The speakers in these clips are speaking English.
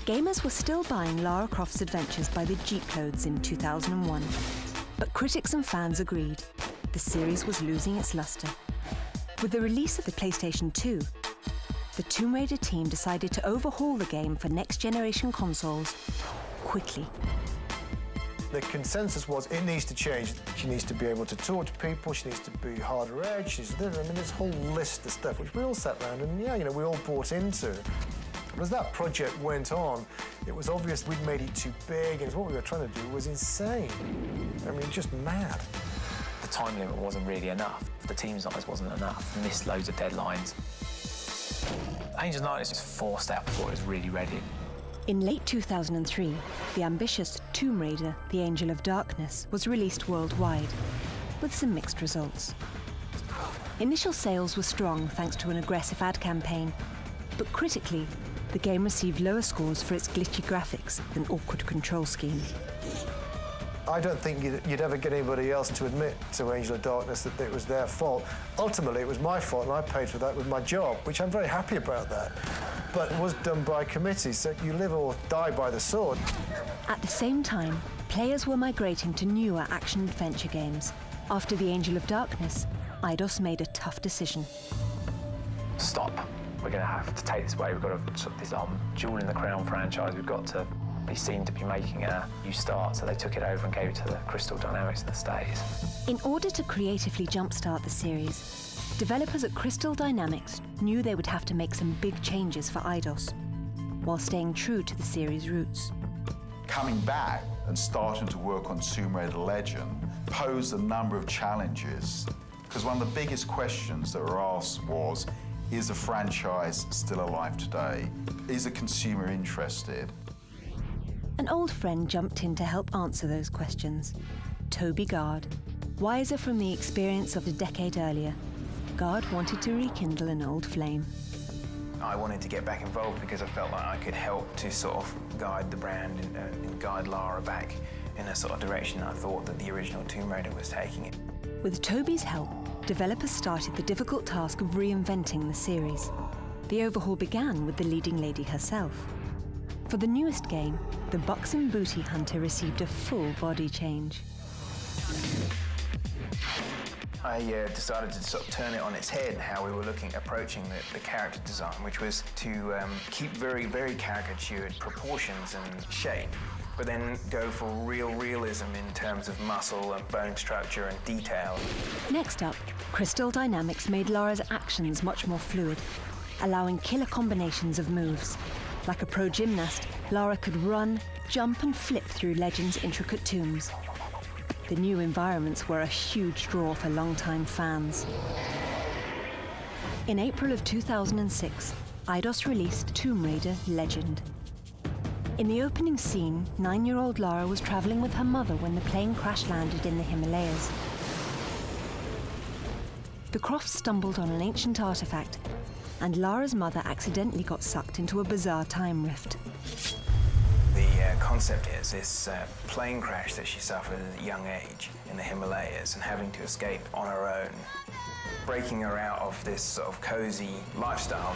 Gamers were still buying Lara Croft's adventures by the Jeep-loads in 2001. But critics and fans agreed the series was losing its luster. With the release of the PlayStation 2, the Tomb Raider team decided to overhaul the game for next-generation consoles quickly. The consensus was it needs to change. She needs to be able to talk to people, she needs to be harder edge, this whole list of stuff which we all sat around and we all bought into. But as that project went on, it was obvious we'd made it too big and what we were trying to do was insane. I mean, just mad. The time limit wasn't really enough. The team size wasn't enough. Missed loads of deadlines. Angels and Nightmares was forced out before it was really ready. In late 2003, the ambitious Tomb Raider, The Angel of Darkness, was released worldwide, with some mixed results. Initial sales were strong thanks to an aggressive ad campaign, but critically, the game received lower scores for its glitchy graphics and awkward control scheme. I don't think you'd ever get anybody else to admit to Angel of Darkness that it was their fault. Ultimately, it was my fault, and I paid for that with my job, which I'm very happy about that. But it was done by committee, so you live or die by the sword. At the same time, players were migrating to newer action-adventure games. After The Angel of Darkness, Eidos made a tough decision. Stop. We're going to have to take this away. We've got to sort of this Jewel in the Crown franchise. We've got to be seen to be making a new start, so they took it over and gave it to the Crystal Dynamics in the States. In order to creatively jumpstart the series, developers at Crystal Dynamics knew they would have to make some big changes for Eidos, while staying true to the series' roots. Coming back and starting to work on Tomb Raider Legend posed a number of challenges, because one of the biggest questions that were asked was, is the franchise still alive today? Is the consumer interested? An old friend jumped in to help answer those questions. Toby Gard. Wiser from the experience of a decade earlier, Gard wanted to rekindle an old flame. I wanted to get back involved because I felt like I could help to sort of guide the brand and guide Lara back in a sort of direction I thought that the original Tomb Raider was taking it. With Toby's help, developers started the difficult task of reinventing the series. The overhaul began with the leading lady herself. For the newest game, the buxom booty hunter received a full body change. I decided to sort of turn it on its head, how we were approaching the character design, which was to keep very, very caricatured proportions and shape, but then go for real realism in terms of muscle and bone structure and detail. Next up, Crystal Dynamics made Lara's actions much more fluid, allowing killer combinations of moves. Like a pro gymnast, Lara could run, jump and flip through Legend's intricate tombs. The new environments were a huge draw for longtime fans. In April of 2006, Eidos released Tomb Raider Legend. In the opening scene, 9-year-old Lara was traveling with her mother when the plane crash-landed in the Himalayas. The Crofts stumbled on an ancient artifact, and Lara's mother accidentally got sucked into a bizarre time rift. The concept is this plane crash that she suffered at a young age in the Himalayas and having to escape on her own, breaking her out of this sort of cozy lifestyle.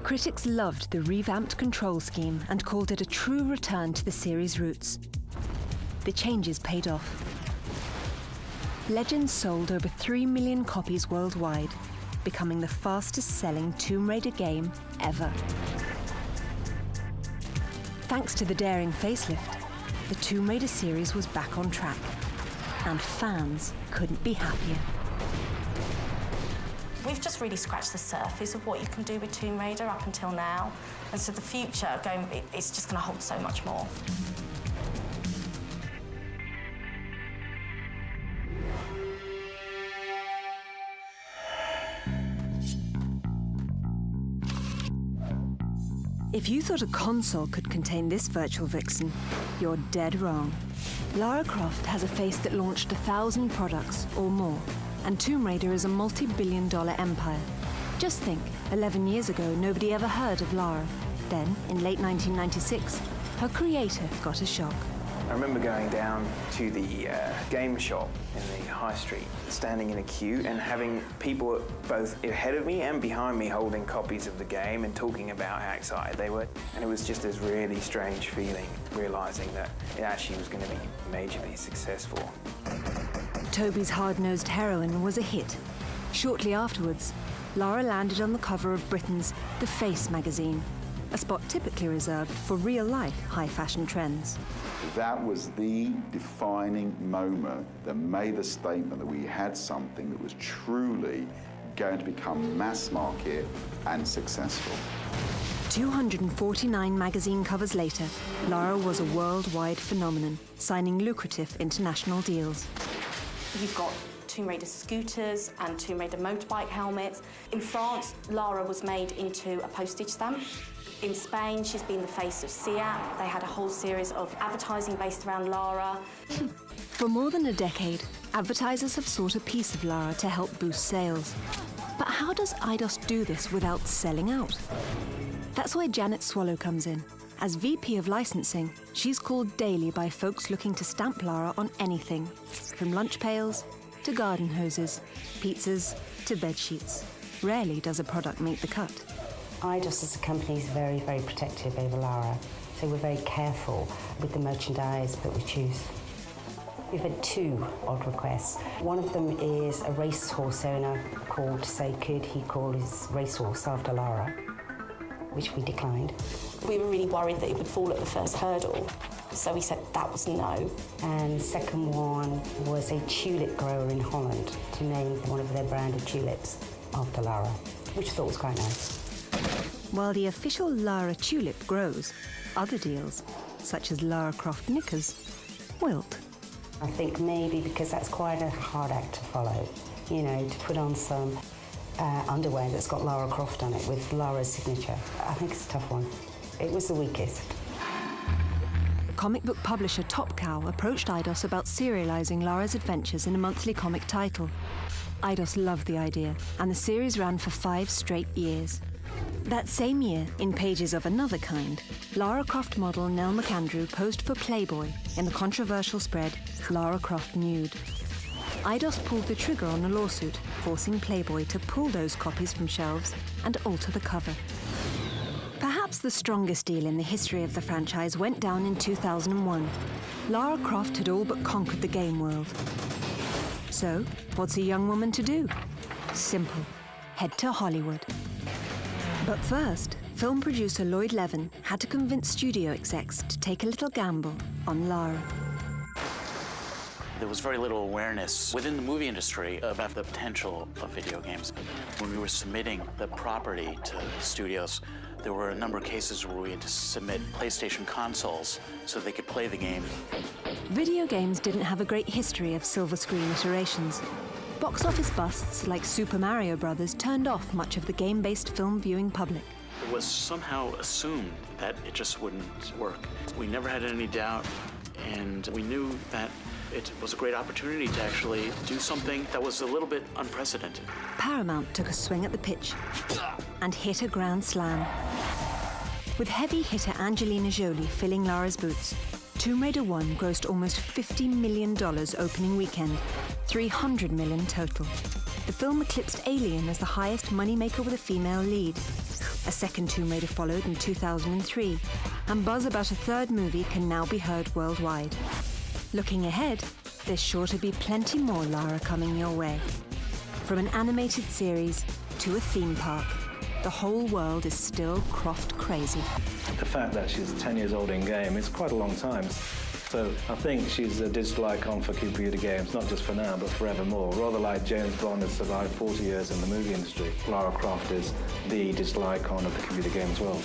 Critics loved the revamped control scheme and called it a true return to the series' roots. The changes paid off. Legends sold over 3 million copies worldwide, becoming the fastest-selling Tomb Raider game ever. Thanks to the daring facelift, the Tomb Raider series was back on track, and fans couldn't be happier. We've just really scratched the surface of what you can do with Tomb Raider up until now, and so the future, it's just going to hold so much more. If you thought a console could contain this virtual vixen, you're dead wrong. Lara Croft has a face that launched 1,000 products or more, and Tomb Raider is a multi-billion-dollar empire. Just think, 11 years ago, nobody ever heard of Lara. Then, in late 1996, her creator got a shock. I remember going down to the game shop in the high street, standing in a queue and having people both ahead of me and behind me holding copies of the game and talking about how excited they were. And it was just this really strange feeling, realising that it actually was going to be majorly successful. Toby's hard-nosed heroine was a hit. Shortly afterwards, Lara landed on the cover of Britain's The Face magazine, a spot typically reserved for real-life high-fashion trends. That was the defining moment that made the statement that we had something that was truly going to become mass market and successful. 249 magazine covers later, Lara was a worldwide phenomenon, signing lucrative international deals. You've got Tomb Raider scooters and Tomb Raider motorbike helmets. In France, Lara was made into a postage stamp. In Spain, she's been the face of Seat. They had a whole series of advertising based around Lara. For more than a decade, advertisers have sought a piece of Lara to help boost sales. But how does Eidos do this without selling out? That's where Janet Swallow comes in. As VP of licensing, she's called daily by folks looking to stamp Lara on anything, from lunch pails to garden hoses, pizzas to bedsheets. Rarely does a product make the cut. Eidos as a company is very, very protective over Lara, so we're very careful with the merchandise that we choose. We've had two odd requests. One of them is a racehorse owner called to say could he call his racehorse after Lara, which we declined. We were really worried that it would fall at the first hurdle, so we said that was no. And the second one was a tulip grower in Holland to name one of their branded tulips after Lara, which I thought was quite nice. While the official Lara tulip grows, other deals, such as Lara Croft knickers, wilt. I think maybe because that's quite a hard act to follow, you know, to put on some underwear that's got Lara Croft on it with Lara's signature. I think it's a tough one. It was the weakest. Comic book publisher Top Cow approached Eidos about serializing Lara's adventures in a monthly comic title. Eidos loved the idea, and the series ran for 5 straight years. That same year, in pages of another kind, Lara Croft model Nell McAndrew posed for Playboy in the controversial spread Lara Croft Nude. Eidos pulled the trigger on a lawsuit, forcing Playboy to pull those copies from shelves and alter the cover. Perhaps the strongest deal in the history of the franchise went down in 2001. Lara Croft had all but conquered the game world. So, what's a young woman to do? Simple. Head to Hollywood. But first, film producer Lloyd Levin had to convince studio execs to take a little gamble on Lara. There was very little awareness within the movie industry about the potential of video games. When we were submitting the property to studios, there were a number of cases where we had to submit PlayStation consoles so they could play the game. Video games didn't have a great history of silver screen iterations. Box office busts like Super Mario Bros. Turned off much of the game-based film viewing public. It was somehow assumed that it just wouldn't work. We never had any doubt, and we knew that it was a great opportunity to actually do something that was a little bit unprecedented. Paramount took a swing at the pitch and hit a grand slam. With heavy hitter Angelina Jolie filling Lara's boots, Tomb Raider 1 grossed almost $50 million opening weekend, $300 million total. The film eclipsed Alien as the highest moneymaker with a female lead. A second Tomb Raider followed in 2003, and buzz about a third movie can now be heard worldwide. Looking ahead, there's sure to be plenty more Lara coming your way. From an animated series to a theme park, the whole world is still Croft crazy. The fact that she's 10 years old in game, it's quite a long time. So I think she's a digital icon for computer games, not just for now, but forevermore. Rather like James Bond has survived 40 years in the movie industry, Lara Croft is the digital icon of the computer games world.